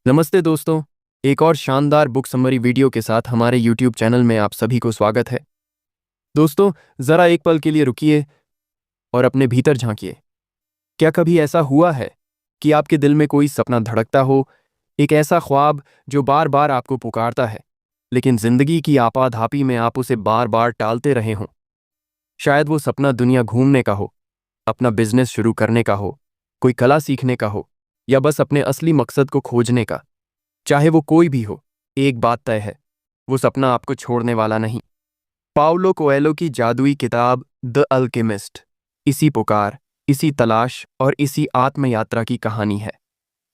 नमस्ते दोस्तों। एक और शानदार बुक समरी वीडियो के साथ हमारे YouTube चैनल में आप सभी को स्वागत है। दोस्तों, ज़रा एक पल के लिए रुकिए और अपने भीतर झांकिए। क्या कभी ऐसा हुआ है कि आपके दिल में कोई सपना धड़कता हो, एक ऐसा ख्वाब जो बार बार आपको पुकारता है, लेकिन जिंदगी की आपाधापी में आप उसे बार बार टालते रहे हों? शायद वो सपना दुनिया घूमने का हो, अपना बिजनेस शुरू करने का हो, कोई कला सीखने का हो, या बस अपने असली मकसद को खोजने का। चाहे वो कोई भी हो, एक बात तय है, वो सपना आपको छोड़ने वाला नहीं। पाउलो कोएलो की जादुई किताब द अल्केमिस्ट इसी पुकार, इसी तलाश और इसी आत्मयात्रा की कहानी है।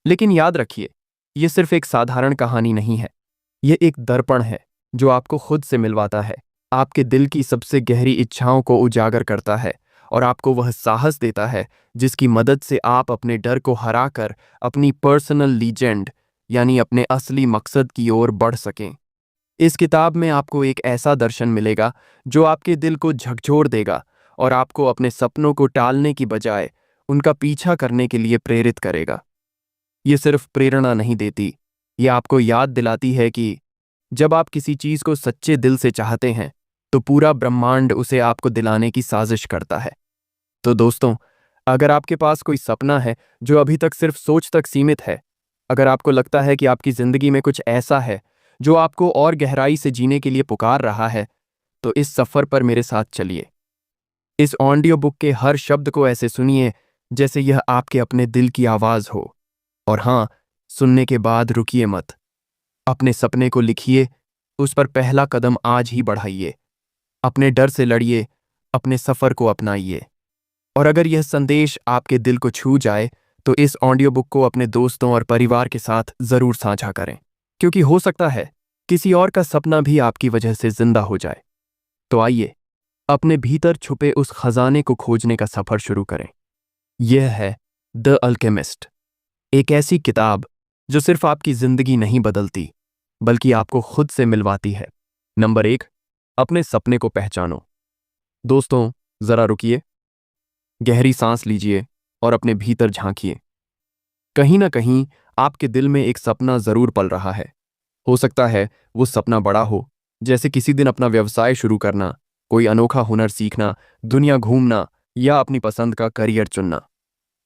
लेकिन याद रखिए, ये सिर्फ एक साधारण कहानी नहीं है। ये एक दर्पण है जो आपको खुद से मिलवाता है, आपके दिल की सबसे गहरी इच्छाओं को उजागर करता है और आपको वह साहस देता है जिसकी मदद से आप अपने डर को हराकर अपनी पर्सनल लीजेंड यानी अपने असली मकसद की ओर बढ़ सकें। इस किताब में आपको एक ऐसा दर्शन मिलेगा जो आपके दिल को झकझोर देगा और आपको अपने सपनों को टालने की बजाय उनका पीछा करने के लिए प्रेरित करेगा। ये सिर्फ प्रेरणा नहीं देती, ये आपको याद दिलाती है कि जब आप किसी चीज को सच्चे दिल से चाहते हैं तो पूरा ब्रह्मांड उसे आपको दिलाने की साजिश करता है। तो दोस्तों, अगर आपके पास कोई सपना है जो अभी तक सिर्फ सोच तक सीमित है, अगर आपको लगता है कि आपकी जिंदगी में कुछ ऐसा है जो आपको और गहराई से जीने के लिए पुकार रहा है, तो इस सफर पर मेरे साथ चलिए। इस ऑडियो बुक के हर शब्द को ऐसे सुनिए जैसे यह आपके अपने दिल की आवाज हो। और हाँ, सुनने के बाद रुकिए मत। अपने सपने को लिखिए, उस पर पहला कदम आज ही बढ़ाइए। अपने डर से लड़िए, अपने सफर को अपनाइए। और अगर यह संदेश आपके दिल को छू जाए तो इस ऑडियो बुक को अपने दोस्तों और परिवार के साथ जरूर साझा करें, क्योंकि हो सकता है किसी और का सपना भी आपकी वजह से जिंदा हो जाए। तो आइए, अपने भीतर छुपे उस खजाने को खोजने का सफर शुरू करें। यह है द अल्केमिस्ट, एक ऐसी किताब जो सिर्फ आपकी जिंदगी नहीं बदलती बल्कि आपको खुद से मिलवाती है। नंबर 1, अपने सपने को पहचानो। दोस्तों, जरा रुकिए, गहरी सांस लीजिए और अपने भीतर झांकिए। कहीं ना कहीं आपके दिल में एक सपना जरूर पल रहा है। हो सकता है वो सपना बड़ा हो, जैसे किसी दिन अपना व्यवसाय शुरू करना, कोई अनोखा हुनर सीखना, दुनिया घूमना या अपनी पसंद का करियर चुनना।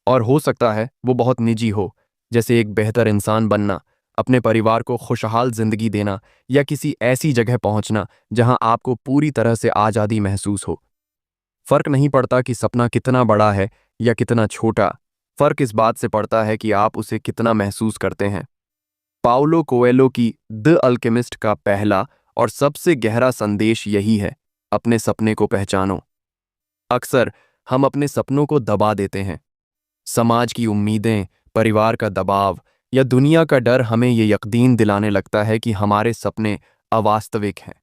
और हो सकता है वो बहुत निजी हो, जैसे एक बेहतर इंसान बनना, अपने परिवार को खुशहाल जिंदगी देना या किसी ऐसी जगह पहुंचना जहां आपको पूरी तरह से आज़ादी महसूस हो। फर्क नहीं पड़ता कि सपना कितना बड़ा है या कितना छोटा, फर्क इस बात से पड़ता है कि आप उसे कितना महसूस करते हैं। पाउलो कोएलो की द अल्केमिस्ट का पहला और सबसे गहरा संदेश यही है, अपने सपने को पहचानो। अक्सर हम अपने सपनों को दबा देते हैं। समाज की उम्मीदें, परिवार का दबाव या दुनिया का डर हमें ये यकीन दिलाने लगता है कि हमारे सपने अवास्तविक हैं।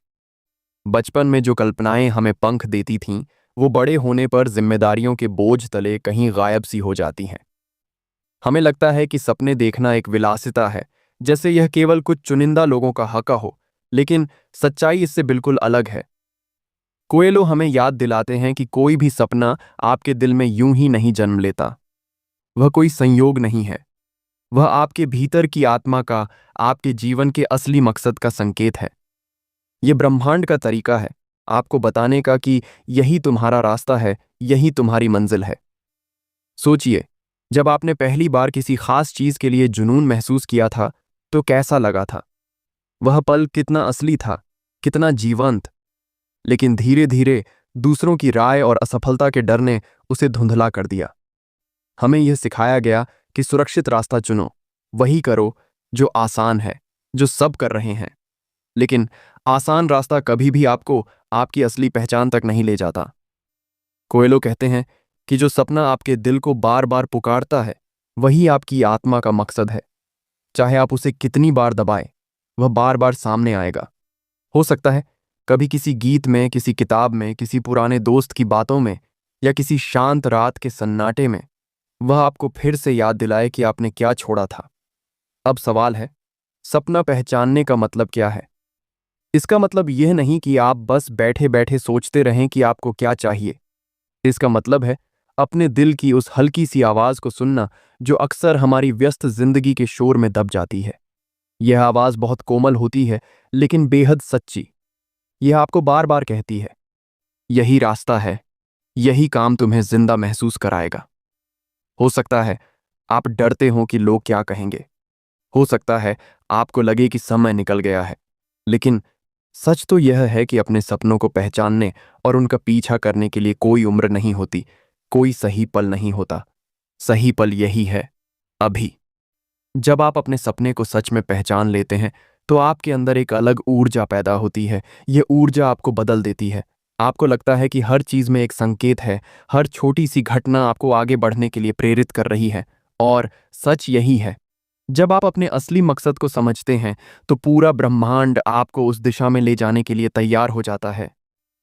बचपन में जो कल्पनाएं हमें पंख देती थीं, वो बड़े होने पर जिम्मेदारियों के बोझ तले कहीं गायब सी हो जाती हैं। हमें लगता है कि सपने देखना एक विलासिता है, जैसे यह केवल कुछ चुनिंदा लोगों का हक हो, लेकिन सच्चाई इससे बिल्कुल अलग है। कोएलो हमें याद दिलाते हैं कि कोई भी सपना आपके दिल में यूं ही नहीं जन्म लेता। वह कोई संयोग नहीं है, वह आपके भीतर की आत्मा का, आपके जीवन के असली मकसद का संकेत है। यह ब्रह्मांड का तरीका है आपको बताने का कि यही तुम्हारा रास्ता है, यही तुम्हारी मंजिल है। सोचिए, जब आपने पहली बार किसी खास चीज के लिए जुनून महसूस किया था तो कैसा लगा था? वह पल कितना असली था, कितना जीवंत। लेकिन धीरे धीरे दूसरों की राय और असफलता के डर ने उसे धुंधला कर दिया। हमें यह सिखाया गया कि सुरक्षित रास्ता चुनो, वही करो जो आसान है, जो सब कर रहे हैं। लेकिन आसान रास्ता कभी भी आपको आपकी असली पहचान तक नहीं ले जाता। कोएलो कहते हैं कि जो सपना आपके दिल को बार बार पुकारता है, वही आपकी आत्मा का मकसद है। चाहे आप उसे कितनी बार दबाएं, वह बार बार सामने आएगा। हो सकता है कभी किसी गीत में, किसी किताब में, किसी पुराने दोस्त की बातों में या किसी शांत रात के सन्नाटे में वह आपको फिर से याद दिलाए कि आपने क्या छोड़ा था। अब सवाल है, सपना पहचानने का मतलब क्या है? इसका मतलब यह नहीं कि आप बस बैठे बैठे सोचते रहें कि आपको क्या चाहिए। इसका मतलब है अपने दिल की उस हल्की सी आवाज को सुनना जो अक्सर हमारी व्यस्त जिंदगी के शोर में दब जाती है। यह आवाज बहुत कोमल होती है लेकिन बेहद सच्ची। यह आपको बार बार कहती है, यही रास्ता है, यही काम तुम्हें जिंदा महसूस कराएगा। हो सकता है आप डरते हो कि लोग क्या कहेंगे, हो सकता है आपको लगे कि समय निकल गया है, लेकिन सच तो यह है कि अपने सपनों को पहचानने और उनका पीछा करने के लिए कोई उम्र नहीं होती, कोई सही पल नहीं होता। सही पल यही है, अभी। जब आप अपने सपने को सच में पहचान लेते हैं तो आपके अंदर एक अलग ऊर्जा पैदा होती है। यह ऊर्जा आपको बदल देती है। आपको लगता है कि हर चीज में एक संकेत है, हर छोटी सी घटना आपको आगे बढ़ने के लिए प्रेरित कर रही है। और सच यही है, जब आप अपने असली मकसद को समझते हैं तो पूरा ब्रह्मांड आपको उस दिशा में ले जाने के लिए तैयार हो जाता है।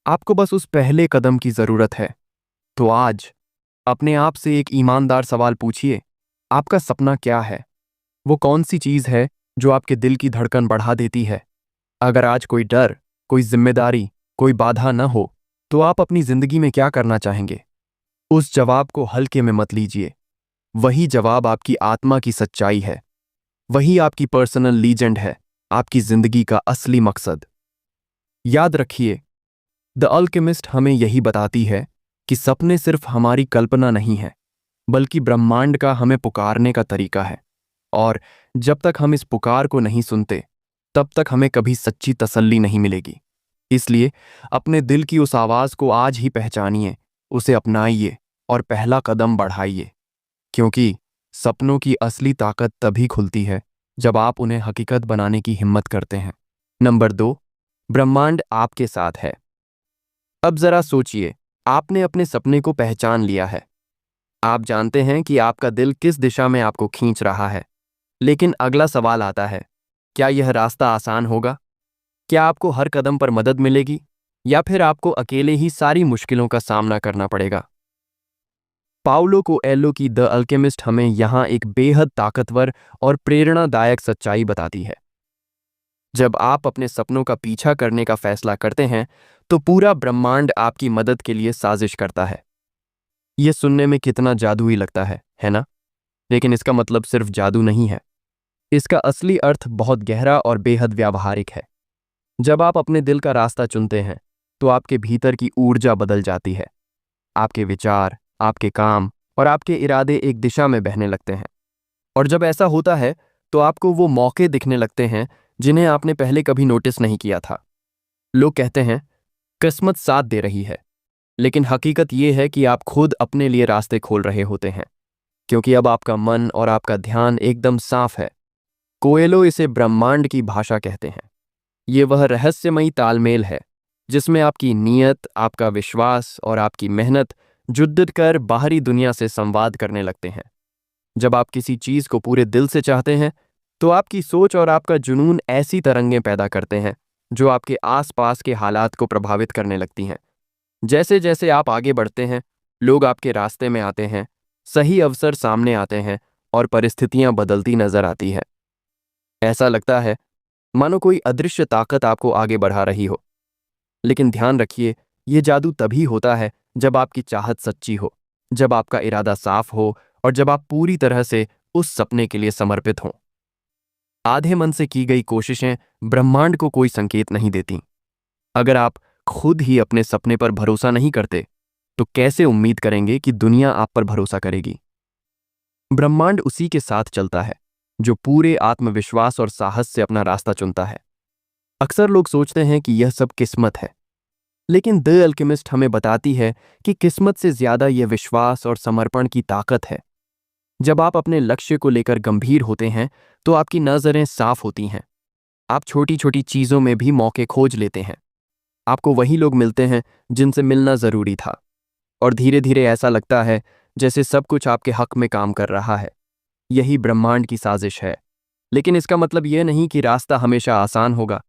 आपको बस उस पहले कदम की जरूरत है। तो आज अपने आप से एक ईमानदार सवाल पूछिए, आपका सपना क्या है? वो कौन सी चीज है जो आपके दिल की धड़कन बढ़ा देती है? अगर आज कोई डर, कोई जिम्मेदारी, कोई बाधा न हो, तो आप अपनी जिंदगी में क्या करना चाहेंगे? उस जवाब को हल्के में मत लीजिए। वही जवाब आपकी आत्मा की सच्चाई है। वही आपकी पर्सनल लीजेंड है, आपकी जिंदगी का असली मकसद। याद रखिए, द अल्केमिस्ट हमें यही बताती है कि सपने सिर्फ हमारी कल्पना नहीं है, बल्कि ब्रह्मांड का हमें पुकारने का तरीका है। और जब तक हम इस पुकार को नहीं सुनते, तब तक हमें कभी सच्ची तसल्ली नहीं मिलेगी। इसलिए अपने दिल की उस आवाज को आज ही पहचानिए, उसे अपनाइए और पहला कदम बढ़ाइए। क्योंकि सपनों की असली ताकत तभी खुलती है जब आप उन्हें हकीकत बनाने की हिम्मत करते हैं। नंबर 2, ब्रह्मांड आपके साथ है। अब जरा सोचिए, आपने अपने सपने को पहचान लिया है। आप जानते हैं कि आपका दिल किस दिशा में आपको खींच रहा है। लेकिन अगला सवाल आता है, क्या यह रास्ता आसान होगा? क्या आपको हर कदम पर मदद मिलेगी, या फिर आपको अकेले ही सारी मुश्किलों का सामना करना पड़ेगा? पाउलो कोएल्हो की द अल्केमिस्ट हमें यहाँ एक बेहद ताकतवर और प्रेरणादायक सच्चाई बताती है। जब आप अपने सपनों का पीछा करने का फैसला करते हैं तो पूरा ब्रह्मांड आपकी मदद के लिए साजिश करता है। यह सुनने में कितना जादुई लगता है ना? लेकिन इसका मतलब सिर्फ जादू नहीं है। इसका असली अर्थ बहुत गहरा और बेहद व्यावहारिक है। जब आप अपने दिल का रास्ता चुनते हैं तो आपके भीतर की ऊर्जा बदल जाती है। आपके विचार, आपके काम और आपके इरादे एक दिशा में बहने लगते हैं। और जब ऐसा होता है तो आपको वो मौके दिखने लगते हैं जिन्हें आपने पहले कभी नोटिस नहीं किया था। लोग कहते हैं किस्मत साथ दे रही है, लेकिन हकीकत यह है कि आप खुद अपने लिए रास्ते खोल रहे होते हैं, क्योंकि अब आपका मन और आपका ध्यान एकदम साफ है। कोएल्हो इसे ब्रह्मांड की भाषा कहते हैं। ये वह रहस्यमयी तालमेल है जिसमें आपकी नीयत, आपका विश्वास और आपकी मेहनत जुड़ कर बाहरी दुनिया से संवाद करने लगते हैं। जब आप किसी चीज को पूरे दिल से चाहते हैं तो आपकी सोच और आपका जुनून ऐसी तरंगें पैदा करते हैं जो आपके आसपास के हालात को प्रभावित करने लगती हैं। जैसे जैसे आप आगे बढ़ते हैं, लोग आपके रास्ते में आते हैं, सही अवसर सामने आते हैं और परिस्थितियां बदलती नजर आती है। ऐसा लगता है मानो कोई अदृश्य ताकत आपको आगे बढ़ा रही हो। लेकिन ध्यान रखिए, यह जादू तभी होता है जब आपकी चाहत सच्ची हो, जब आपका इरादा साफ हो और जब आप पूरी तरह से उस सपने के लिए समर्पित हों। आधे मन से की गई कोशिशें ब्रह्मांड को कोई संकेत नहीं देती। अगर आप खुद ही अपने सपने पर भरोसा नहीं करते तो कैसे उम्मीद करेंगे कि दुनिया आप पर भरोसा करेगी? ब्रह्मांड उसी के साथ चलता है जो पूरे आत्मविश्वास और साहस से अपना रास्ता चुनता है। अक्सर लोग सोचते हैं कि यह सब किस्मत है, लेकिन द अल्केमिस्ट हमें बताती है कि किस्मत से ज्यादा यह विश्वास और समर्पण की ताकत है। जब आप अपने लक्ष्य को लेकर गंभीर होते हैं तो आपकी नजरें साफ होती हैं। आप छोटी छोटी चीजों में भी मौके खोज लेते हैं। आपको वही लोग मिलते हैं जिनसे मिलना जरूरी था, और धीरे धीरे ऐसा लगता है जैसे सब कुछ आपके हक में काम कर रहा है। यही ब्रह्मांड की साजिश है। लेकिन इसका मतलब यह नहीं कि रास्ता हमेशा आसान होगा।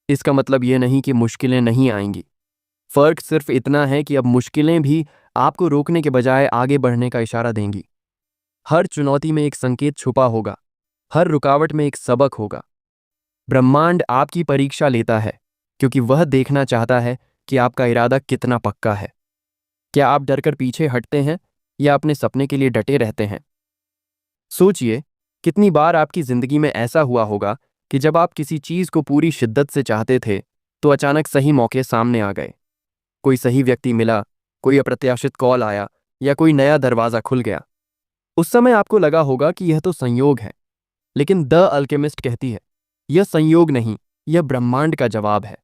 इसका मतलब यह नहीं कि मुश्किलें नहीं आएंगी। फर्क सिर्फ इतना है कि अब मुश्किलें भी आपको रोकने के बजाय आगे बढ़ने का इशारा देंगी। हर चुनौती में एक संकेत छुपा होगा, हर रुकावट में एक सबक होगा। ब्रह्मांड आपकी परीक्षा लेता है क्योंकि वह देखना चाहता है कि आपका इरादा कितना पक्का है। क्या आप डरकर पीछे हटते हैं या अपने सपने के लिए डटे रहते हैं? सोचिए, कितनी बार आपकी जिंदगी में ऐसा हुआ होगा कि जब आप किसी चीज़ को पूरी शिद्दत से चाहते थे तो अचानक सही मौके सामने आ गए। कोई सही व्यक्ति मिला, कोई अप्रत्याशित कॉल आया या कोई नया दरवाज़ा खुल गया। उस समय आपको लगा होगा कि यह तो संयोग है, लेकिन द अल्केमिस्ट कहती है यह संयोग नहीं, यह ब्रह्मांड का जवाब है।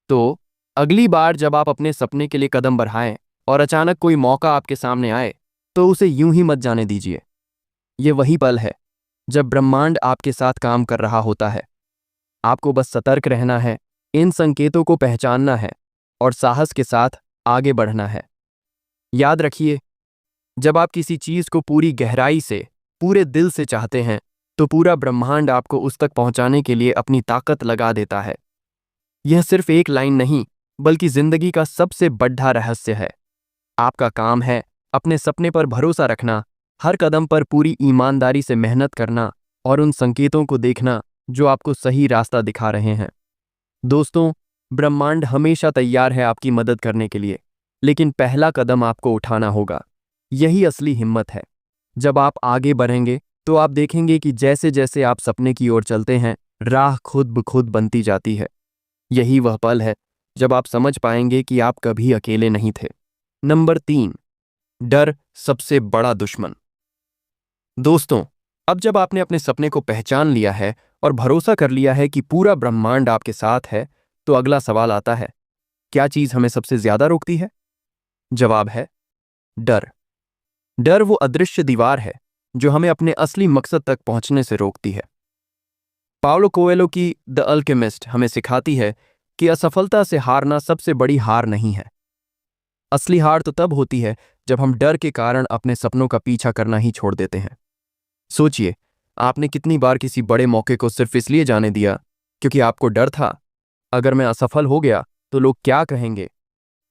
तो अगली बार जब आप अपने सपने के लिए कदम बढ़ाएं और अचानक कोई मौका आपके सामने आए तो उसे यूं ही मत जाने दीजिए। यह वही पल है जब ब्रह्मांड आपके साथ काम कर रहा होता है। आपको बस सतर्क रहना है, इन संकेतों को पहचानना है और साहस के साथ आगे बढ़ना है। याद रखिए, जब आप किसी चीज को पूरी गहराई से, पूरे दिल से चाहते हैं तो पूरा ब्रह्मांड आपको उस तक पहुंचाने के लिए अपनी ताकत लगा देता है। यह सिर्फ एक लाइन नहीं, बल्कि जिंदगी का सबसे बड़ा रहस्य है। आपका काम है अपने सपने पर भरोसा रखना, हर कदम पर पूरी ईमानदारी से मेहनत करना और उन संकेतों को देखना जो आपको सही रास्ता दिखा रहे हैं। दोस्तों, ब्रह्मांड हमेशा तैयार है आपकी मदद करने के लिए, लेकिन पहला कदम आपको उठाना होगा। यही असली हिम्मत है। जब आप आगे बढ़ेंगे तो आप देखेंगे कि जैसे जैसे आप सपने की ओर चलते हैं, राह खुद ब खुद बनती जाती है। यही वह पल है जब आप समझ पाएंगे कि आप कभी अकेले नहीं थे। नंबर 3, डर सबसे बड़ा दुश्मन। दोस्तों, अब जब आपने अपने सपने को पहचान लिया है और भरोसा कर लिया है कि पूरा ब्रह्मांड आपके साथ है, तो अगला सवाल आता है, क्या चीज हमें सबसे ज्यादा रोकती है? जवाब है डर। डर वो अदृश्य दीवार है जो हमें अपने असली मकसद तक पहुंचने से रोकती है। पाउलो कोएल्हो की द अल्केमिस्ट हमें सिखाती है कि असफलता से हारना सबसे बड़ी हार नहीं है। असली हार तो तब होती है जब हम डर के कारण अपने सपनों का पीछा करना ही छोड़ देते हैं। सोचिए, आपने कितनी बार किसी बड़े मौके को सिर्फ इसलिए जाने दिया क्योंकि आपको डर था, अगर मैं असफल हो गया तो लोग क्या कहेंगे?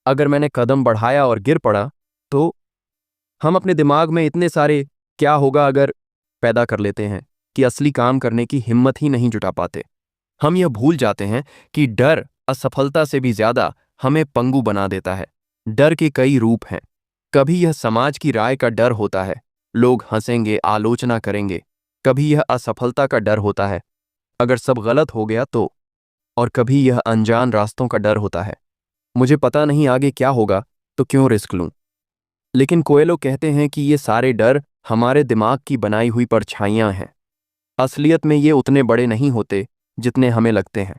अगर मैंने कदम बढ़ाया और गिर पड़ा तो? हम अपने दिमाग में इतने सारे क्या होगा अगर पैदा कर लेते हैं कि असली काम करने की हिम्मत ही नहीं जुटा पाते। हम यह भूल जाते हैं कि डर असफलता से भी ज्यादा हमें पंगु बना देता है। डर के कई रूप हैं। कभी यह समाज की राय का डर होता है, लोग हंसेंगे, आलोचना करेंगे। कभी यह असफलता का डर होता है, अगर सब गलत हो गया तो। और कभी यह अनजान रास्तों का डर होता है, मुझे पता नहीं आगे क्या होगा तो क्यों रिस्क लूं। लेकिन कोएल्हो कहते हैं कि ये सारे डर हमारे दिमाग की बनाई हुई परछाइयां हैं। असलियत में ये उतने बड़े नहीं होते जितने हमें लगते हैं।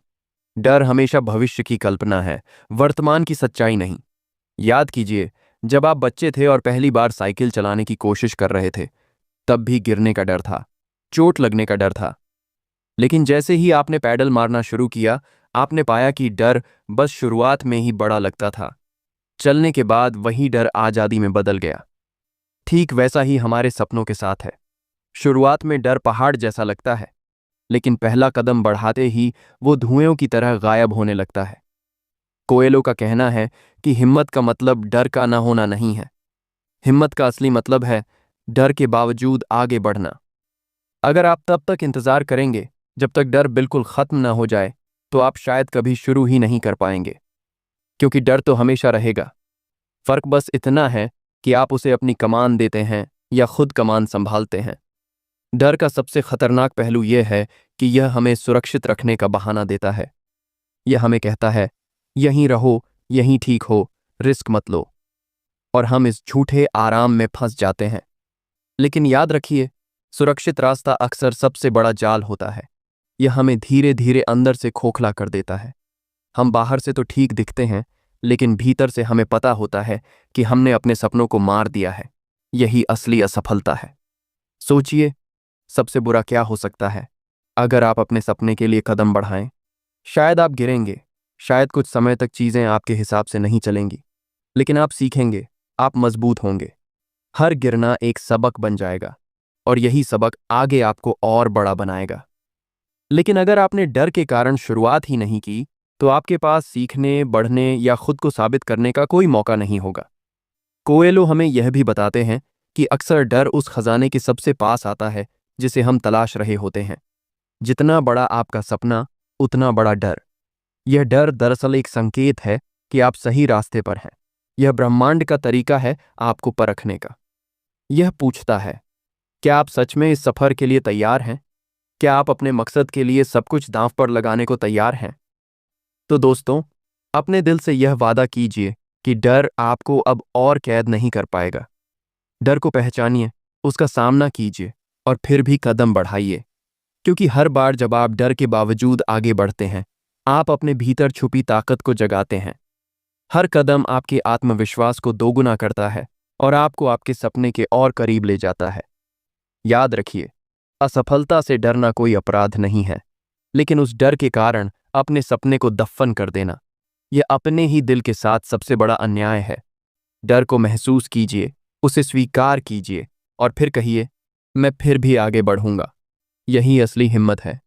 डर हमेशा भविष्य की कल्पना है, वर्तमान की सच्चाई नहीं। याद कीजिए, जब आप बच्चे थे और पहली बार साइकिल चलाने की कोशिश कर रहे थे, तब भी गिरने का डर था, चोट लगने का डर था। लेकिन जैसे ही आपने पैडल मारना शुरू किया, आपने पाया कि डर बस शुरुआत में ही बड़ा लगता था। चलने के बाद वही डर आजादी में बदल गया। ठीक वैसा ही हमारे सपनों के साथ है। शुरुआत में डर पहाड़ जैसा लगता है, लेकिन पहला कदम बढ़ाते ही वो धुएं की तरह गायब होने लगता है। कोएल्हो का कहना है कि हिम्मत का मतलब डर का न होना नहीं है। हिम्मत का असली मतलब है डर के बावजूद आगे बढ़ना। अगर आप तब तक इंतजार करेंगे जब तक डर बिल्कुल खत्म न हो जाए, तो आप शायद कभी शुरू ही नहीं कर पाएंगे, क्योंकि डर तो हमेशा रहेगा। फर्क बस इतना है कि आप उसे अपनी कमान देते हैं या खुद कमान संभालते हैं। डर का सबसे खतरनाक पहलू यह है कि यह हमें सुरक्षित रखने का बहाना देता है। यह हमें कहता है, यहीं रहो, यहीं ठीक हो, रिस्क मत लो। और हम इस झूठे आराम में फंस जाते हैं। लेकिन याद रखिए, सुरक्षित रास्ता अक्सर सबसे बड़ा जाल होता है। यह हमें धीरे धीरे अंदर से खोखला कर देता है। हम बाहर से तो ठीक दिखते हैं, लेकिन भीतर से हमें पता होता है कि हमने अपने सपनों को मार दिया है। यही असली असफलता है। सोचिए, सबसे बुरा क्या हो सकता है अगर आप अपने सपने के लिए कदम बढ़ाएं? शायद आप गिरेंगे, शायद कुछ समय तक चीजें आपके हिसाब से नहीं चलेंगी, लेकिन आप सीखेंगे, आप मजबूत होंगे। हर गिरना एक सबक बन जाएगा और यही सबक आगे आपको और बड़ा बनाएगा। लेकिन अगर आपने डर के कारण शुरुआत ही नहीं की, तो आपके पास सीखने, बढ़ने या खुद को साबित करने का कोई मौका नहीं होगा। कोएल्हो हमें यह भी बताते हैं कि अक्सर डर उस खजाने के सबसे पास आता है जिसे हम तलाश रहे होते हैं। जितना बड़ा आपका सपना, उतना बड़ा डर। यह डर दरअसल एक संकेत है कि आप सही रास्ते पर हैं। यह ब्रह्मांड का तरीका है आपको परखने का। यह पूछता है, क्या आप सच में इस सफर के लिए तैयार हैं? क्या आप अपने मकसद के लिए सब कुछ दांव पर लगाने को तैयार हैं? तो दोस्तों, अपने दिल से यह वादा कीजिए कि डर आपको अब और कैद नहीं कर पाएगा। डर को पहचानिए, उसका सामना कीजिए और फिर भी कदम बढ़ाइए, क्योंकि हर बार जब आप डर के बावजूद आगे बढ़ते हैं, आप अपने भीतर छुपी ताकत को जगाते हैं। हर कदम आपके आत्मविश्वास को दोगुना करता है और आपको आपके सपने के और करीब ले जाता है। याद रखिए, असफलता से डरना कोई अपराध नहीं है, लेकिन उस डर के कारण अपने सपने को दफन कर देना, यह अपने ही दिल के साथ सबसे बड़ा अन्याय है। डर को महसूस कीजिए, उसे स्वीकार कीजिए और फिर कहिए, मैं फिर भी आगे बढ़ूंगा। यही असली हिम्मत है।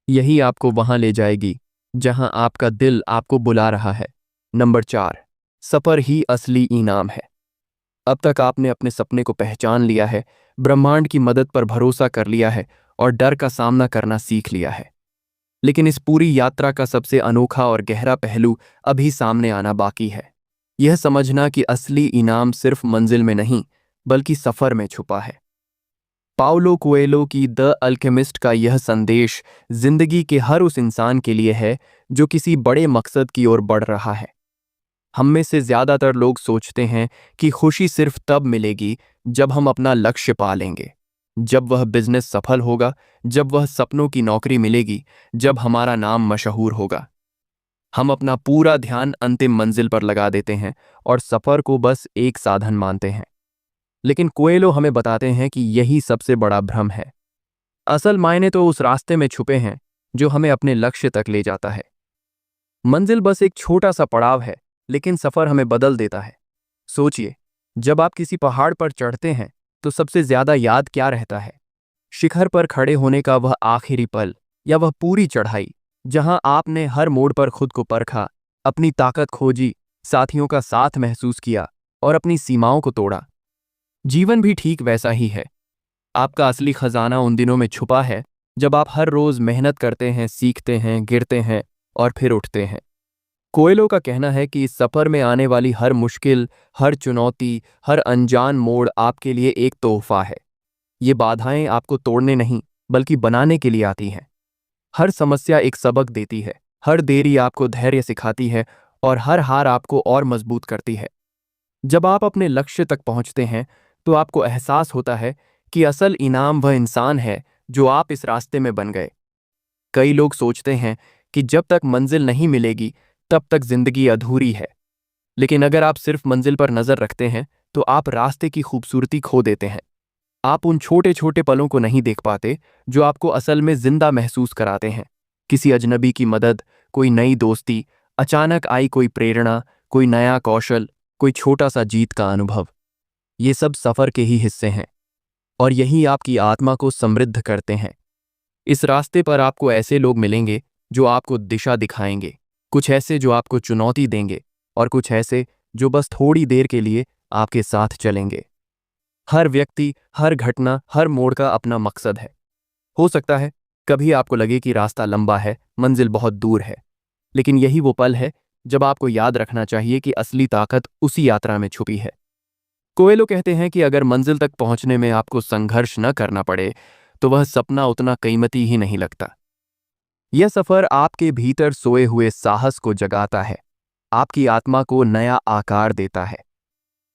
यही आपको वहां ले जाएगी जहां आपका दिल आपको बुला रहा है। नंबर 4, सफर ही असली इनाम है। अब तक आपने अपने सपने को पहचान लिया है, ब्रह्मांड की मदद पर भरोसा कर लिया है और डर का सामना करना सीख लिया है। लेकिन इस पूरी यात्रा का सबसे अनोखा और गहरा पहलू अभी सामने आना बाकी है। यह समझना कि असली इनाम सिर्फ मंजिल में नहीं, बल्कि सफर में छुपा है। पाउलो कोएलो की द अल्केमिस्ट का यह संदेश जिंदगी के हर उस इंसान के लिए है जो किसी बड़े मकसद की ओर बढ़ रहा है। हम में से ज्यादातर लोग सोचते हैं कि खुशी सिर्फ तब मिलेगी जब हम अपना लक्ष्य पा लेंगे, जब वह बिजनेस सफल होगा, जब वह सपनों की नौकरी मिलेगी, जब हमारा नाम मशहूर होगा। हम अपना पूरा ध्यान अंतिम मंजिल पर लगा देते हैं और सफर को बस एक साधन मानते हैं। लेकिन कोएलो हमें बताते हैं कि यही सबसे बड़ा भ्रम है। असल मायने तो उस रास्ते में छुपे हैं जो हमें अपने लक्ष्य तक ले जाता है। मंजिल बस एक छोटा सा पड़ाव है, लेकिन सफर हमें बदल देता है। सोचिए, जब आप किसी पहाड़ पर चढ़ते हैं तो सबसे ज्यादा याद क्या रहता है? शिखर पर खड़े होने का वह आखिरी पल, या वह पूरी चढ़ाई जहां आपने हर मोड़ पर खुद को परखा, अपनी ताकत खोजी, साथियों का साथ महसूस किया और अपनी सीमाओं को तोड़ा? जीवन भी ठीक वैसा ही है। आपका असली खजाना उन दिनों में छुपा है जब आप हर रोज मेहनत करते हैं, सीखते हैं, गिरते हैं और फिर उठते हैं। कोएलो का कहना है कि इस सफर में आने वाली हर मुश्किल, हर चुनौती, हर अनजान मोड़ आपके लिए एक तोहफा है। ये बाधाएं आपको तोड़ने नहीं, बल्कि बनाने के लिए आती हैं। हर समस्या एक सबक देती है, हर देरी आपको धैर्य सिखाती है और हर हार आपको और मजबूत करती है। जब आप अपने लक्ष्य तक पहुंचते हैं तो आपको एहसास होता है कि असल इनाम वह इंसान है जो आप इस रास्ते में बन गए। कई लोग सोचते हैं कि जब तक मंजिल नहीं मिलेगी तब तक जिंदगी अधूरी है। लेकिन अगर आप सिर्फ मंजिल पर नजर रखते हैं तो आप रास्ते की खूबसूरती खो देते हैं। आप उन छोटे छोटे पलों को नहीं देख पाते जो आपको असल में जिंदा महसूस कराते हैं। किसी अजनबी की मदद, कोई नई दोस्ती, अचानक आई कोई प्रेरणा, कोई नया कौशल, कोई छोटा सा जीत का अनुभव। ये सब सफर के ही हिस्से हैं और यही आपकी आत्मा को समृद्ध करते हैं। इस रास्ते पर आपको ऐसे लोग मिलेंगे जो आपको दिशा दिखाएंगे, कुछ ऐसे जो आपको चुनौती देंगे और कुछ ऐसे जो बस थोड़ी देर के लिए आपके साथ चलेंगे। हर व्यक्ति, हर घटना, हर मोड़ का अपना मकसद है। हो सकता है कभी आपको लगे कि रास्ता लंबा है, मंजिल बहुत दूर है, लेकिन यही वो पल है जब आपको याद रखना चाहिए कि असली ताकत उसी यात्रा में छुपी है। कोएलो कहते हैं कि अगर मंजिल तक पहुंचने में आपको संघर्ष न करना पड़े तो वह सपना उतना कीमती ही नहीं लगता। यह सफर आपके भीतर सोए हुए साहस को जगाता है, आपकी आत्मा को नया आकार देता है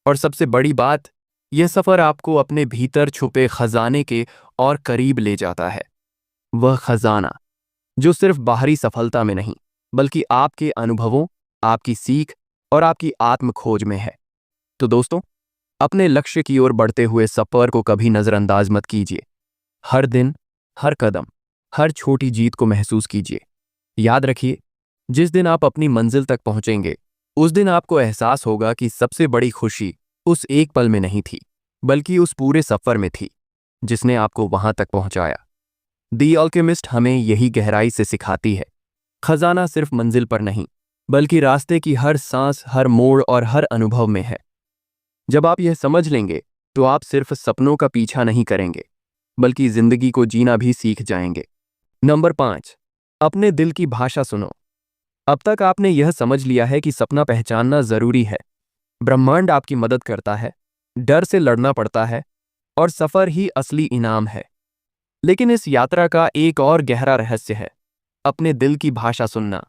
और सबसे बड़ी बात, यह सफर आपको अपने भीतर छुपे खजाने के और करीब ले जाता है। वह खजाना जो सिर्फ बाहरी सफलता में नहीं, बल्कि आपके अनुभवों, आपकी सीख और आपकी आत्म खोज में है। तो दोस्तों, अपने लक्ष्य की ओर बढ़ते हुए सफर को कभी नजरअंदाज मत कीजिए। हर दिन, हर कदम, हर छोटी जीत को महसूस कीजिए। याद रखिए, जिस दिन आप अपनी मंजिल तक पहुंचेंगे, उस दिन आपको एहसास होगा कि सबसे बड़ी खुशी उस एक पल में नहीं थी, बल्कि उस पूरे सफर में थी जिसने आपको वहां तक पहुंचाया। द अल्केमिस्ट हमें यही गहराई से सिखाती है। खजाना सिर्फ मंजिल पर नहीं, बल्कि रास्ते की हर सांस, हर मोड़ और हर अनुभव में है। जब आप यह समझ लेंगे तो आप सिर्फ सपनों का पीछा नहीं करेंगे, बल्कि जिंदगी को जीना भी सीख जाएंगे। नंबर 5, अपने दिल की भाषा सुनो। अब तक आपने यह समझ लिया है कि सपना पहचानना जरूरी है। ब्रह्मांड आपकी मदद करता है, डर से लड़ना पड़ता है और सफर ही असली इनाम है। लेकिन इस यात्रा का एक और गहरा रहस्य है, अपने दिल की भाषा सुनना।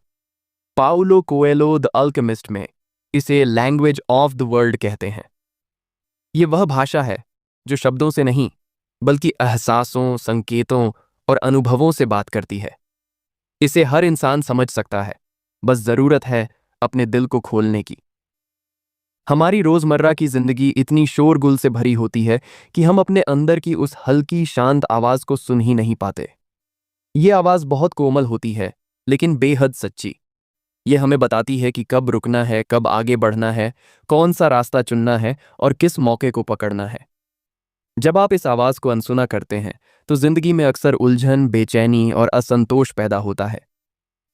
पाउलो कोएलो द अल्केमिस्ट में इसे लैंग्वेज ऑफ द वर्ल्ड कहते हैं। ये वह भाषा है जो शब्दों से नहीं, बल्कि एहसासों, संकेतों और अनुभवों से बात करती है। इसे हर इंसान समझ सकता है, बस जरूरत है अपने दिल को खोलने की। हमारी रोजमर्रा की जिंदगी इतनी शोरगुल से भरी होती है कि हम अपने अंदर की उस हल्की शांत आवाज को सुन ही नहीं पाते। ये आवाज बहुत कोमल होती है, लेकिन बेहद सच्ची। ये हमें बताती है कि कब रुकना है, कब आगे बढ़ना है, कौन सा रास्ता चुनना है और किस मौके को पकड़ना है। जब आप इस आवाज को अनसुना करते हैं तो जिंदगी में अक्सर उलझन, बेचैनी और असंतोष पैदा होता है।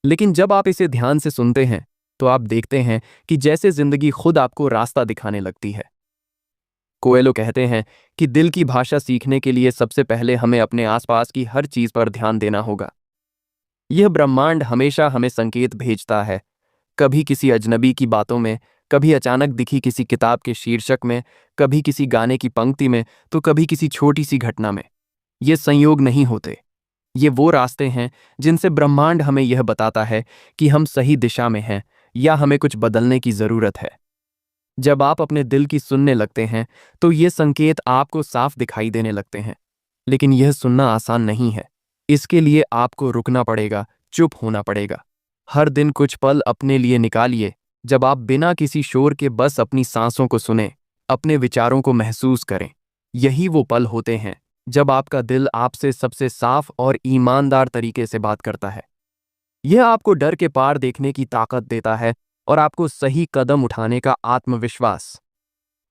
लेकिन जब आप इसे ध्यान से सुनते हैं तो आप देखते हैं कि जैसे जिंदगी खुद आपको रास्ता दिखाने लगती है। कोएलो कहते हैं कि दिल की भाषा सीखने के लिए सबसे पहले हमें अपने आसपास की हर चीज पर ध्यान देना होगा। यह ब्रह्मांड हमेशा हमें संकेत भेजता है, कभी किसी अजनबी की बातों में, कभी अचानक दिखी किसी किताब के शीर्षक में, कभी किसी गाने की पंक्ति में, तो कभी किसी छोटी सी घटना में। ये संयोग नहीं होते, ये वो रास्ते हैं जिनसे ब्रह्मांड हमें यह बताता है कि हम सही दिशा में हैं या हमें कुछ बदलने की जरूरत है। जब आप अपने दिल की सुनने लगते हैं तो ये संकेत आपको साफ दिखाई देने लगते हैं। लेकिन यह सुनना आसान नहीं है। इसके लिए आपको रुकना पड़ेगा, चुप होना पड़ेगा। हर दिन कुछ पल अपने लिए निकालिए जब आप बिना किसी शोर के बस अपनी सांसों को सुने, अपने विचारों को महसूस करें। यही वो पल होते हैं जब आपका दिल आपसे सबसे साफ और ईमानदार तरीके से बात करता है। यह आपको डर के पार देखने की ताकत देता है और आपको सही कदम उठाने का आत्मविश्वास।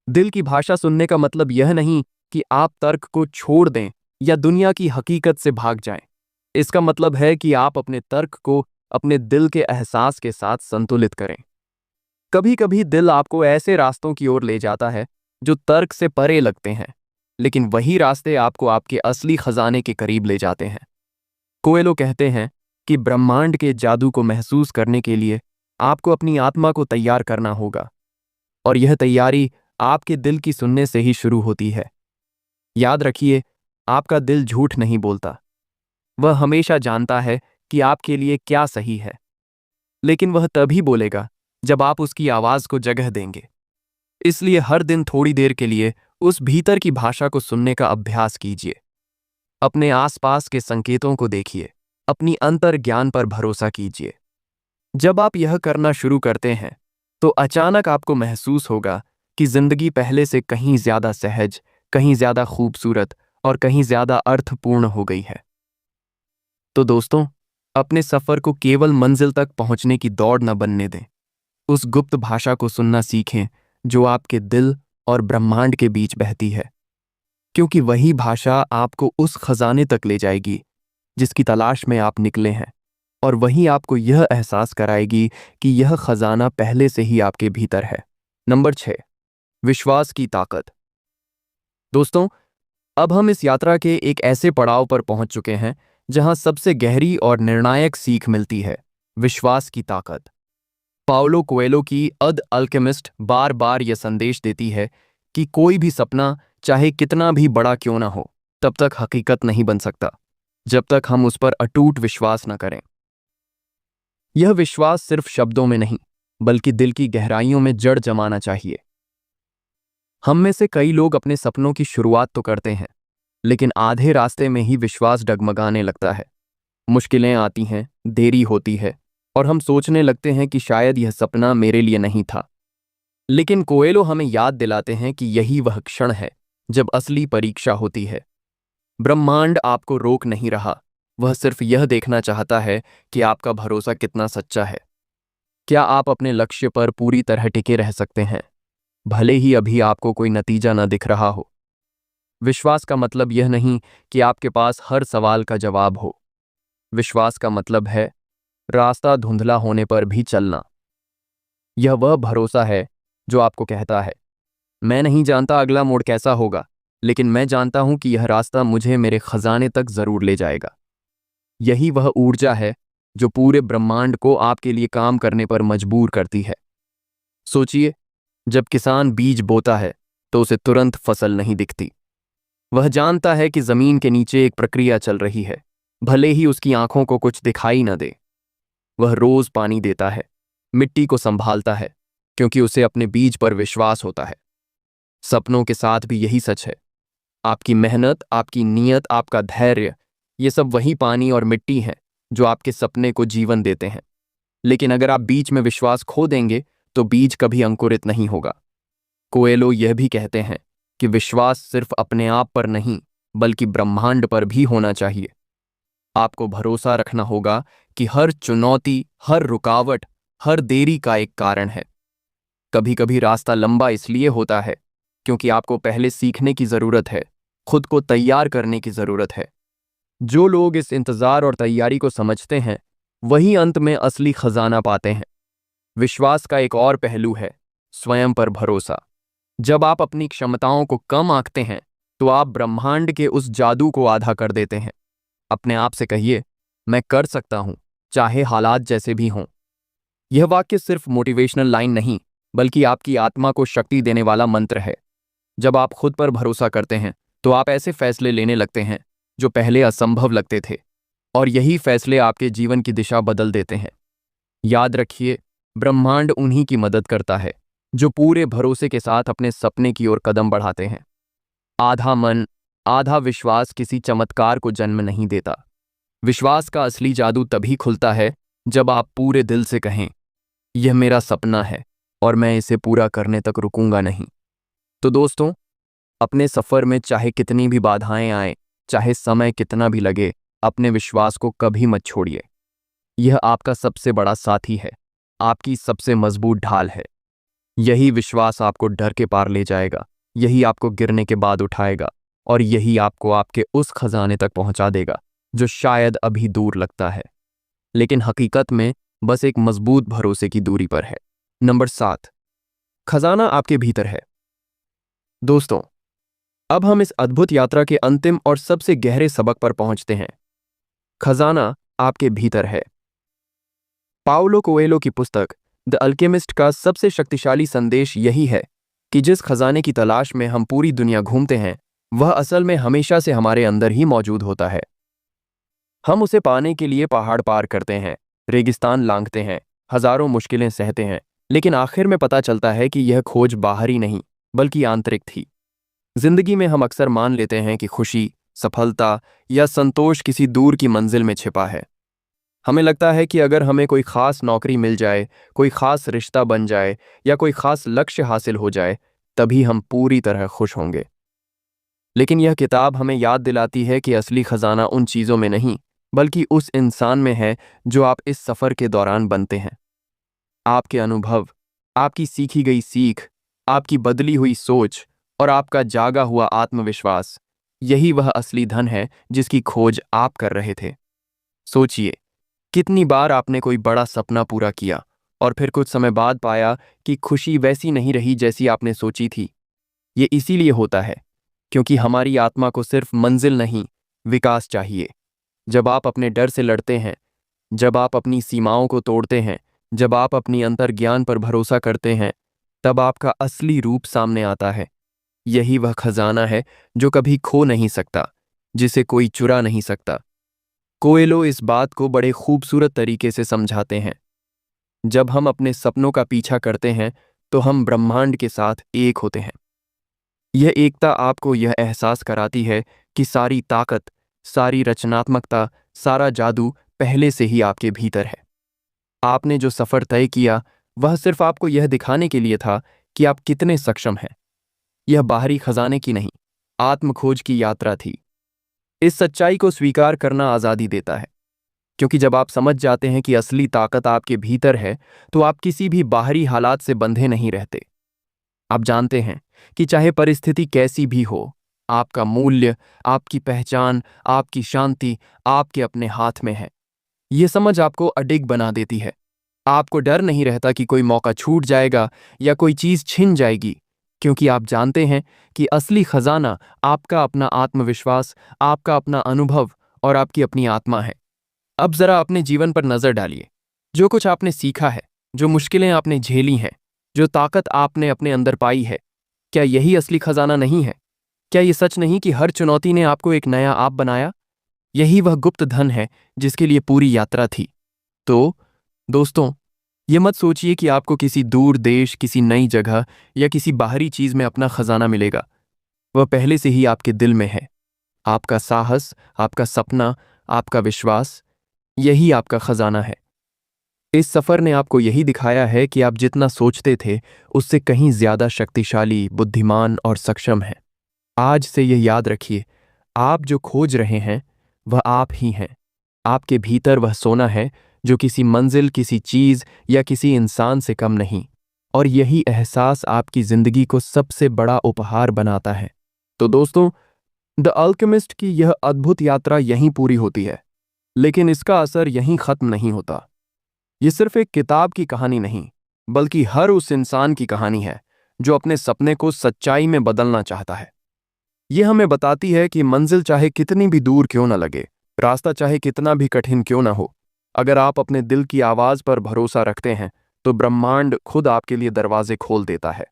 दिल की भाषा सुनने का मतलब यह नहीं कि आप तर्क को छोड़ दें या दुनिया की हकीकत से भाग जाएं। इसका मतलब है कि आप अपने तर्क को अपने दिल के एहसास के साथ संतुलित करें। कभी कभी दिल आपको ऐसे रास्तों की ओर ले जाता है जो तर्क से परे लगते हैं, लेकिन वही रास्ते आपको आपके असली खजाने के करीब ले जाते हैं। कोएलो कहते हैं कि ब्रह्मांड के जादू को महसूस करने के लिए आपको अपनी आत्मा को तैयार करना होगा, और यह तैयारी आपके दिल की सुनने से ही शुरू होती है। याद रखिए, आपका दिल झूठ नहीं बोलता। वह हमेशा जानता है कि आपके लिए क्या सही है, लेकिन वह तभी बोलेगा जब आप उसकी आवाज को जगह देंगे। इसलिए हर दिन थोड़ी देर के लिए उस भीतर की भाषा को सुनने का अभ्यास कीजिए। अपने आसपास के संकेतों को देखिए, अपनी अंतर ज्ञान पर भरोसा कीजिए। जब आप यह करना शुरू करते हैं तो अचानक आपको महसूस होगा कि जिंदगी पहले से कहीं ज्यादा सहज, कहीं ज्यादा खूबसूरत और कहीं ज्यादा अर्थपूर्ण हो गई है। तो दोस्तों, अपने सफर को केवल मंजिल तक पहुंचने की दौड़ न बनने दें। उस गुप्त भाषा को सुनना सीखें जो आपके दिल और ब्रह्मांड के बीच बहती है, क्योंकि वही भाषा आपको उस खजाने तक ले जाएगी जिसकी तलाश में आप निकले हैं, और वही आपको यह एहसास कराएगी कि यह खजाना पहले से ही आपके भीतर है। नंबर 6, विश्वास की ताकत। दोस्तों, अब हम इस यात्रा के एक ऐसे पड़ाव पर पहुंच चुके हैं जहां सबसे गहरी और निर्णायक सीख मिलती है, विश्वास की ताकत। पाउलो कोएलो की द अल्केमिस्ट बार बार यह संदेश देती है कि कोई भी सपना, चाहे कितना भी बड़ा क्यों ना हो, तब तक हकीकत नहीं बन सकता जब तक हम उस पर अटूट विश्वास न करें। यह विश्वास सिर्फ शब्दों में नहीं, बल्कि दिल की गहराइयों में जड़ जमाना चाहिए। हम में से कई लोग अपने सपनों की शुरुआत तो करते हैं, लेकिन आधे रास्ते में ही विश्वास डगमगाने लगता है। मुश्किलें आती हैं, देरी होती है, और हम सोचने लगते हैं कि शायद यह सपना मेरे लिए नहीं था। लेकिन कोएलो हमें याद दिलाते हैं कि यही वह क्षण है जब असली परीक्षा होती है। ब्रह्मांड आपको रोक नहीं रहा, वह सिर्फ यह देखना चाहता है कि आपका भरोसा कितना सच्चा है। क्या आप अपने लक्ष्य पर पूरी तरह टिके रह सकते हैं, भले ही अभी आपको कोई नतीजा न दिख रहा हो? विश्वास का मतलब यह नहीं कि आपके पास हर सवाल का जवाब हो। विश्वास का मतलब है रास्ता धुंधला होने पर भी चलना। यह वह भरोसा है जो आपको कहता है, मैं नहीं जानता अगला मोड़ कैसा होगा, लेकिन मैं जानता हूं कि यह रास्ता मुझे मेरे खजाने तक जरूर ले जाएगा। यही वह ऊर्जा है जो पूरे ब्रह्मांड को आपके लिए काम करने पर मजबूर करती है। सोचिए, जब किसान बीज बोता है तो उसे तुरंत फसल नहीं दिखती। वह जानता है कि जमीन के नीचे एक प्रक्रिया चल रही है, भले ही उसकी आंखों को कुछ दिखाई न दे। वह रोज पानी देता है, मिट्टी को संभालता है, क्योंकि उसे अपने बीज पर विश्वास होता है। सपनों के साथ भी यही सच है। आपकी मेहनत, आपकी नीयत, आपका धैर्य, ये सब वही पानी और मिट्टी हैं जो आपके सपने को जीवन देते हैं। लेकिन अगर आप बीच में विश्वास खो देंगे तो बीज कभी अंकुरित नहीं होगा। कोएलो यह भी कहते हैं कि विश्वास सिर्फ अपने आप पर नहीं बल्कि ब्रह्मांड पर भी होना चाहिए। आपको भरोसा रखना होगा कि हर चुनौती, हर रुकावट, हर देरी का एक कारण है। कभी कभी रास्ता लंबा इसलिए होता है क्योंकि आपको पहले सीखने की जरूरत है, खुद को तैयार करने की जरूरत है। जो लोग इस इंतजार और तैयारी को समझते हैं वही अंत में असली खजाना पाते हैं। विश्वास का एक और पहलू है स्वयं पर भरोसा। जब आप अपनी क्षमताओं को कम आंकते हैं तो आप ब्रह्मांड के उस जादू को आधा कर देते हैं। अपने आप से कहिए, मैं कर सकता हूं, चाहे हालात जैसे भी हों। यह वाक्य सिर्फ मोटिवेशनल लाइन नहीं बल्कि आपकी आत्मा को शक्ति देने वाला मंत्र है। जब आप खुद पर भरोसा करते हैं तो आप ऐसे फैसले लेने लगते हैं जो पहले असंभव लगते थे, और यही फैसले आपके जीवन की दिशा बदल देते हैं। याद रखिए, ब्रह्मांड उन्हीं की मदद करता है जो पूरे भरोसे के साथ अपने सपने की ओर कदम बढ़ाते हैं। आधा मन, आधा विश्वास किसी चमत्कार को जन्म नहीं देता। विश्वास का असली जादू तभी खुलता है जब आप पूरे दिल से कहें, यह मेरा सपना है और मैं इसे पूरा करने तक रुकूंगा नहीं। तो दोस्तों, अपने सफर में चाहे कितनी भी बाधाएं आए, चाहे समय कितना भी लगे, अपने विश्वास को कभी मत छोड़िए। यह आपका सबसे बड़ा साथी है, आपकी सबसे मजबूत ढाल है। यही विश्वास आपको डर के पार ले जाएगा, यही आपको गिरने के बाद उठाएगा, और यही आपको आपके उस खजाने तक पहुंचा देगा जो शायद अभी दूर लगता है लेकिन हकीकत में बस एक मजबूत भरोसे की दूरी पर है। नंबर 7, खजाना आपके भीतर है। दोस्तों, अब हम इस अद्भुत यात्रा के अंतिम और सबसे गहरे सबक पर पहुंचते हैं। खजाना आपके भीतर है। पाउलो कोएलो की पुस्तक द अल्केमिस्ट का सबसे शक्तिशाली संदेश यही है कि जिस खजाने की तलाश में हम पूरी दुनिया घूमते हैं वह असल में हमेशा से हमारे अंदर ही मौजूद होता है। हम उसे पाने के लिए पहाड़ पार करते हैं, रेगिस्तान लांघते हैं, हजारों मुश्किलें सहते हैं, लेकिन आखिर में पता चलता है कि यह खोज बाहरी नहीं बल्कि आंतरिक थी। जिंदगी में हम अक्सर मान लेते हैं कि खुशी, सफलता या संतोष किसी दूर की मंजिल में छिपा है। हमें लगता है कि अगर हमें कोई खास नौकरी मिल जाए, कोई खास रिश्ता बन जाए या कोई खास लक्ष्य हासिल हो जाए, तभी हम पूरी तरह खुश होंगे। लेकिन यह किताब हमें याद दिलाती है कि असली खजाना उन चीज़ों में नहीं बल्कि उस इंसान में है जो आप इस सफ़र के दौरान बनते हैं। आपके अनुभव, आपकी सीखी गई सीख, आपकी बदली हुई सोच और आपका जागा हुआ आत्मविश्वास, यही वह असली धन है जिसकी खोज आप कर रहे थे। सोचिए, कितनी बार आपने कोई बड़ा सपना पूरा किया और फिर कुछ समय बाद पाया कि खुशी वैसी नहीं रही जैसी आपने सोची थी। ये इसीलिए होता है क्योंकि हमारी आत्मा को सिर्फ मंजिल नहीं, विकास चाहिए। जब आप अपने डर से लड़ते हैं, जब आप अपनी सीमाओं को तोड़ते हैं, जब आप अपनी अंतर्ज्ञान पर भरोसा करते हैं, तब आपका असली रूप सामने आता है। यही वह खजाना है जो कभी खो नहीं सकता, जिसे कोई चुरा नहीं सकता। कोएलो इस बात को बड़े खूबसूरत तरीके से समझाते हैं। जब हम अपने सपनों का पीछा करते हैं तो हम ब्रह्मांड के साथ एक होते हैं। यह एकता आपको यह एहसास कराती है कि सारी ताकत, सारी रचनात्मकता, सारा जादू पहले से ही आपके भीतर है। आपने जो सफ़र तय किया वह सिर्फ आपको यह दिखाने के लिए था कि आप कितने सक्षम हैं। यह बाहरी खजाने की नहीं, आत्मखोज की यात्रा थी। इस सच्चाई को स्वीकार करना आज़ादी देता है, क्योंकि जब आप समझ जाते हैं कि असली ताकत आपके भीतर है तो आप किसी भी बाहरी हालात से बंधे नहीं रहते। आप जानते हैं कि चाहे परिस्थिति कैसी भी हो, आपका मूल्य, आपकी पहचान, आपकी शांति आपके अपने हाथ में है। ये समझ आपको अडिग बना देती है। आपको डर नहीं रहता कि कोई मौका छूट जाएगा या कोई चीज़ छिन जाएगी, क्योंकि आप जानते हैं कि असली खजाना आपका अपना आत्मविश्वास, आपका अपना अनुभव और आपकी अपनी आत्मा है। अब जरा अपने जीवन पर नजर डालिए। जो कुछ आपने सीखा है, जो मुश्किलें आपने झेली हैं, जो ताकत आपने अपने अंदर पाई है, क्या यही असली खजाना नहीं है? क्या ये सच नहीं कि हर चुनौती ने आपको एक नया आप बनाया? यही वह गुप्त धन है जिसके लिए पूरी यात्रा थी। तो दोस्तों, ये मत सोचिए कि आपको किसी दूर देश, किसी नई जगह या किसी बाहरी चीज में अपना खजाना मिलेगा। वह पहले से ही आपके दिल में है। आपका साहस, आपका सपना, आपका विश्वास, यही आपका खजाना है। इस सफर ने आपको यही दिखाया है कि आप जितना सोचते थे उससे कहीं ज्यादा शक्तिशाली, बुद्धिमान और सक्षम हैं। आज से यह याद रखिए, आप जो खोज रहे हैं वह आप ही हैं। आपके भीतर वह सोना है जो किसी मंजिल, किसी चीज या किसी इंसान से कम नहीं। और यही एहसास आपकी जिंदगी को सबसे बड़ा उपहार बनाता है। तो दोस्तों, द अल्केमिस्ट की यह अद्भुत यात्रा यहीं पूरी होती है, लेकिन इसका असर यहीं खत्म नहीं होता। ये सिर्फ एक किताब की कहानी नहीं, बल्कि हर उस इंसान की कहानी है जो अपने सपने को सच्चाई में बदलना चाहता है। ये हमें बताती है कि मंजिल चाहे कितनी भी दूर क्यों न लगे, रास्ता चाहे कितना भी कठिन क्यों न हो, अगर आप अपने दिल की आवाज पर भरोसा रखते हैं तो ब्रह्मांड खुद आपके लिए दरवाजे खोल देता है।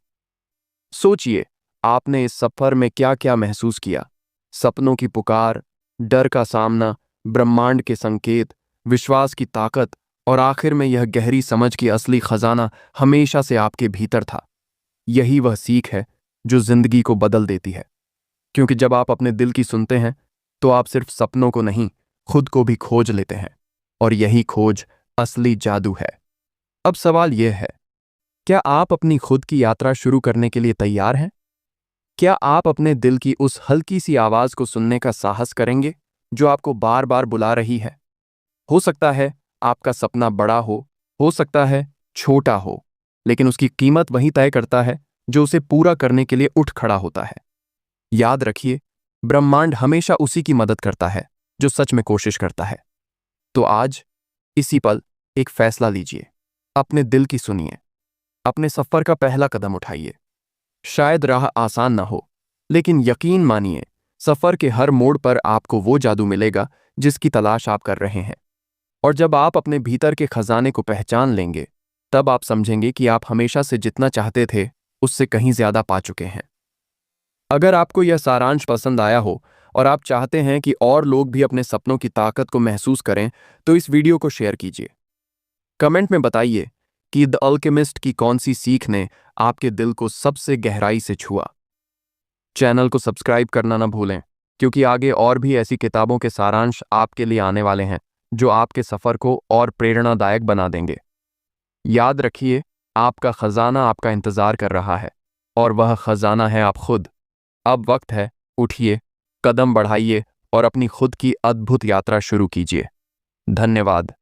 सोचिए, आपने इस सफर में क्या क्या महसूस किया। सपनों की पुकार, डर का सामना, ब्रह्मांड के संकेत, विश्वास की ताकत और आखिर में यह गहरी समझ कि असली खजाना हमेशा से आपके भीतर था। यही वह सीख है जो जिंदगी को बदल देती है। क्योंकि जब आप अपने दिल की सुनते हैं तो आप सिर्फ सपनों को नहीं, खुद को भी खोज लेते हैं। और यही खोज असली जादू है। अब सवाल यह है, क्या आप अपनी खुद की यात्रा शुरू करने के लिए तैयार हैं? क्या आप अपने दिल की उस हल्की सी आवाज को सुनने का साहस करेंगे जो आपको बार बार बुला रही है? हो सकता है आपका सपना बड़ा हो सकता है छोटा हो, लेकिन उसकी कीमत वही तय करता है जो उसे पूरा करने के लिए उठ खड़ा होता है। याद रखिए, ब्रह्मांड हमेशा उसी की मदद करता है जो सच में कोशिश करता है। तो आज, इसी पल, एक फैसला लीजिए। अपने दिल की सुनिए। अपने सफर का पहला कदम उठाइए। शायद राह आसान ना हो, लेकिन यकीन मानिए, सफर के हर मोड़ पर आपको वो जादू मिलेगा जिसकी तलाश आप कर रहे हैं। और जब आप अपने भीतर के खजाने को पहचान लेंगे, तब आप समझेंगे कि आप हमेशा से जितना चाहते थे उससे कहीं ज्यादा पा चुके हैं। अगर आपको यह सारांश पसंद आया हो और आप चाहते हैं कि और लोग भी अपने सपनों की ताकत को महसूस करें, तो इस वीडियो को शेयर कीजिए। कमेंट में बताइए कि द अल्केमिस्ट की कौन सी सीख ने आपके दिल को सबसे गहराई से छुआ। चैनल को सब्सक्राइब करना ना भूलें, क्योंकि आगे और भी ऐसी किताबों के सारांश आपके लिए आने वाले हैं जो आपके सफर को और प्रेरणादायक बना देंगे। याद रखिए, आपका खजाना आपका इंतजार कर रहा है, और वह खजाना है आप खुद। अब वक्त है, उठिए, कदम बढ़ाइए और अपनी खुद की अद्भुत यात्रा शुरू कीजिए। धन्यवाद।